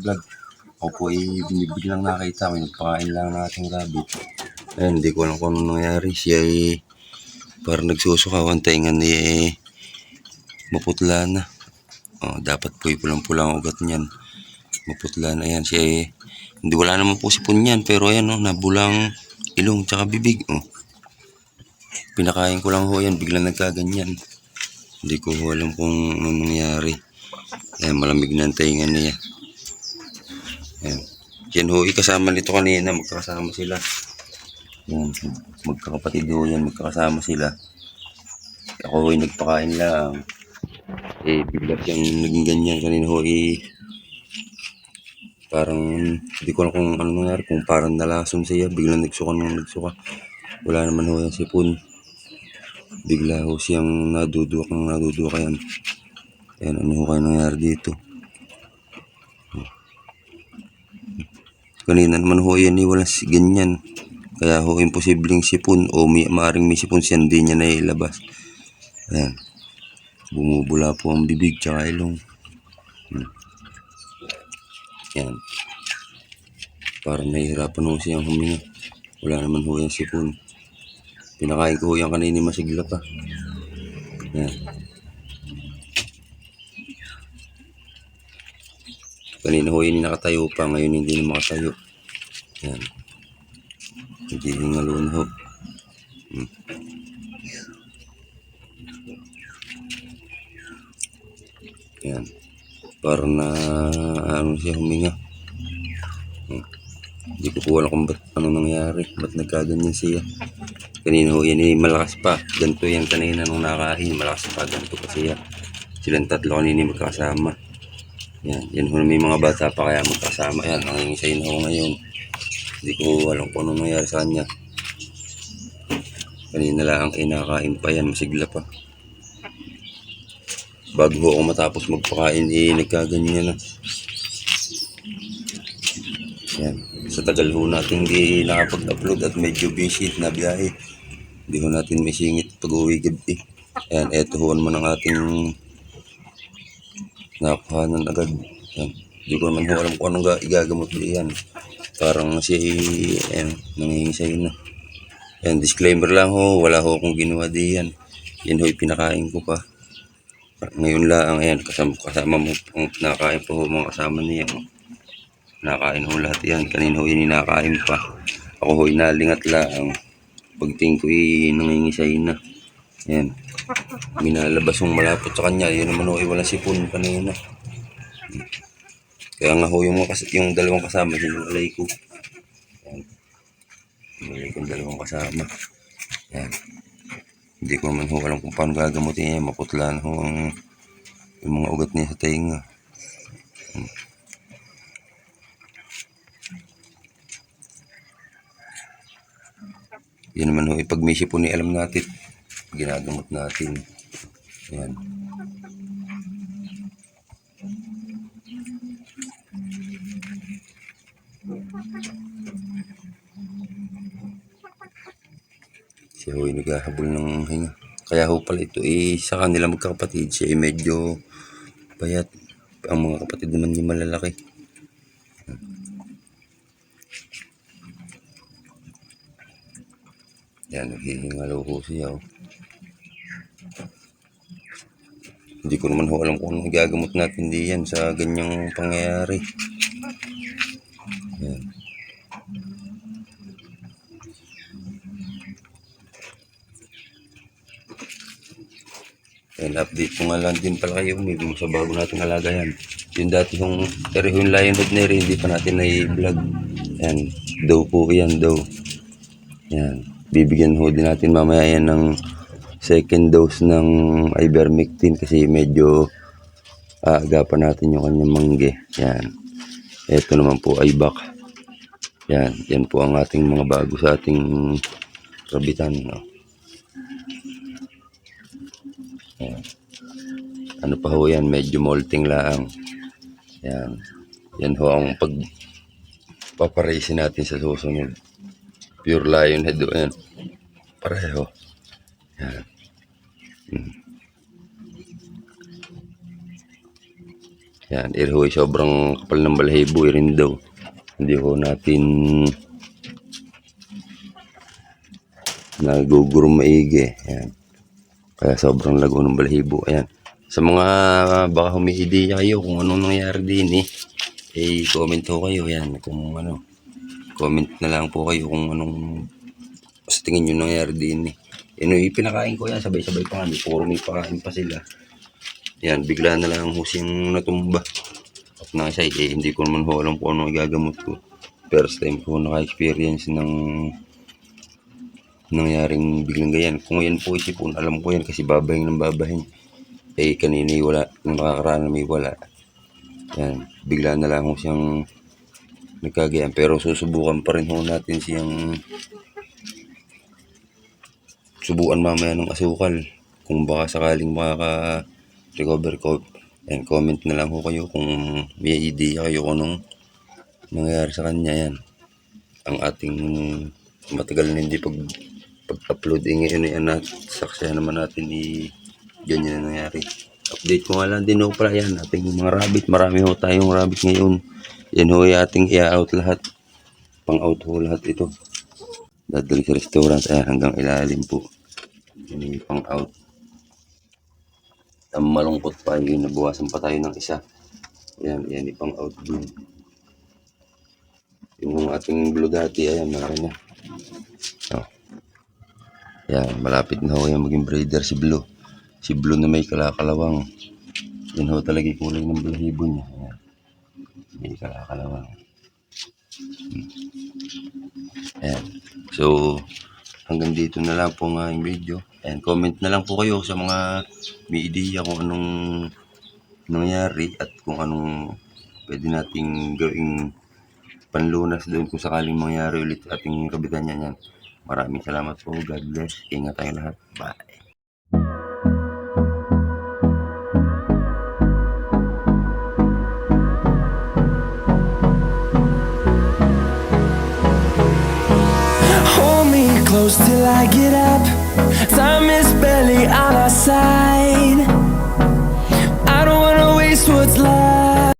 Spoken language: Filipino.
vlog. Ako po ay binibiglang nakita. May nagpakain lang ng ating rabbit. Ayun, hindi ko alam kung anong nangyari. Siya ay parang nagsusuka. Ang taingan niya ay maputla na. Dapat po ay pulang-pula ang ugat niyan. Maputla na yan. Siya ay hindi, wala naman po sipon yan. Pero ayan, nabulang ilong tsaka bibig. Pinakain ko lang ho yan. Biglang nagkaganyan. Hindi ko alam kung anong nangyari. Ayan, malamig na ang taingan niya. Ayan. Yan ho, kasama nito kanina. Magkakasama sila. Yan, magkakapatid ho yan. Magkakasama sila. Ako ho ay nagpakain lang. Bigla siyang naging ganyan. Kanina ho parang hindi ko alam kung ano nangyari. Kung parang nalason siya. Biglang nagsuka. Wala naman ho yung sipon. Bigla ho siyang naduduka yan. Ayan, ano ho kayo nangyari dito? Kanina naman ho yan, walang ganyan. Kaya ho, imposibleng sipon o maaaring may sipon siya, hindi niya nailabas. Ayan. Bumubula po ang bibig tsaka ilong. Ayan. Parang nahihirapan ho siyang huminga. Wala naman ho yung sipon. Pinakain ko ho yan kanina, masigla pa. Ayan. Kanina ho yun nakatayo pa, ngayon hindi na makatayo. Ayan. Hindi hingalo na ho. Ayan. Parang na siya huminga. Hindi ko po alam kung ba't ano nangyari. Ba't nagkaganyan siya. Kanina ho yan malakas pa. Ganito yan kanina nung nakain. Malakas pa. Ganito pa siya. Silang tatlo kanina magkasama. Yan ho, may mga bata pa kaya magkasama. Yan, nangingisayin ako ngayon. Hindi ko alam kung anong nangyari sa kanya. Kanina lang kinakain pa yan, masigla pa. Bago ako matapos magpakain, nagkaganyan na. Yan. Sa tagal ho natin hindi nakapag-upload at medyo busy na biyahe. Hindi ho natin may singit pag-uwi gabi. Ayan, eto ho naman ang ating nakuhanan agad. Yan. Hindi ko naman ho alam kung anong igagamot diyan. Parang nangingisay na. Yan, disclaimer lang ho, wala ho akong ginawa diyan. Yan ho, pinakain ko pa. Ngayon lang, ayan, kasama mo, nakain po ho mga kasama niya. Nakain ho lahat yan. Kanina ho nakain pa. Ako ho nalingat lang. Pagtingin ko nangingisay na. Yan. Minalabas yung malapot sa kanya. Yun naman ho walang sipon kanina. Kaya nga ho yung dalawang kasama, sinulay ko. Yan. Sinulay ko yung dalawang kasama. Yan. Hindi ko naman ho alam kung paano gagamutin niya. Maputla na ho yung mga ugat niya sa tainga. Yan naman ho, pag may sipon alam natin, ginagamot natin. Yan. Siya ho naghahabol ng hinga. Kaya ho pala ito sa kanila magkakapatid, siya medyo payat. Ang mga kapatid naman niya malalaki. Yan, naghihingalo ho siya. Hindi ko naman ho alam kung anong gagamot natin diyan sa ganyang pangyayari. Yan. And update ko nga lang din pala kayo sa bago nating alaga yan. Yung dati yung lionhead na rin, hindi pa natin na-vlog. Yan, daw po yan, daw. Yan, bibigyan ho din natin mamaya yan ng second dose ng ivermectin kasi medyo agapan natin yung kanyang mangge. Yan, eto naman po ay bak. Yan po ang ating mga bago sa ating rabitan. Yan. Ano pa ho yan, medyo molting lang. Yan ho ang pagpaparaisin natin sa susunod. Pure lionhead ho yan. Pareho. Yan. Yan, ito ay sobrang kapal ng balahibo rin daw. Hindi ko natin naguguro maigi. Yan. Kaya sobrang lago ng balahibo. Ayan. Sa mga baka humiidiya kayo kung anong nangyari din comment ho kayo. Yan. Kung ano, comment na lang po kayo kung anong sa tingin nyo nangyari din ipinakain ko yan. Sabay-sabay pa nga. Puro may pakain pa sila. Yan. Bigla na lang ho siyang natumba. At na isa hindi ko naman ho alam kung anong igagamot ko. First time ko naka-experience ng nangyaring biglang ganyan. Kung yan po isipon, alam ko yan kasi babahin ng babahin. Kanina wala, nung nakakaraan may wala. Yan, bigla na lang ho siyang nagkagayan. Pero susubukan pa rin ho natin siyang subukan mamaya ng asukal. Kung baka sakaling makaka-recover ko. Yan, comment na lang ho kayo kung may idea kayo kung anong nangyari sa kanya. Yan, ang ating matagal na hindi pag-upload ngayon saksaya naman natin ganyan na nangyari. Update ko nga lang din ho pala yan ating mga rabbit. Marami ho tayong rabbit ngayon. Yan ho ating i-out lahat. Pang-out ho lahat ito. Dadali sa restaurant. Ayan, hanggang ilalim po. Yan pang-out. Ang malungkot pa yung nabawasan pa tayo ng isa. Yan pang-out din. Yung ating blue dati, ayan, marami na. Oh. Yan, malapit na ho yung maging breeder si Blue. Si Blue na may kalakalawang. Yan ho talaga yung kulay ng balahibo niya. Yan. May kalakalawang. Ayan. So, hanggang dito na lang po nga yung video. Ayan, comment na lang po kayo sa mga may idea kung anong nangyari at kung anong pwede nating gawing panlunas doon kung sakaling mangyari ulit ating kabitan niya yan. Maraming salamat po. God bless. Ingat tayo lahat. Bye. Hold me close till I get up. Time is barely on our side. I don't wanna waste what's left.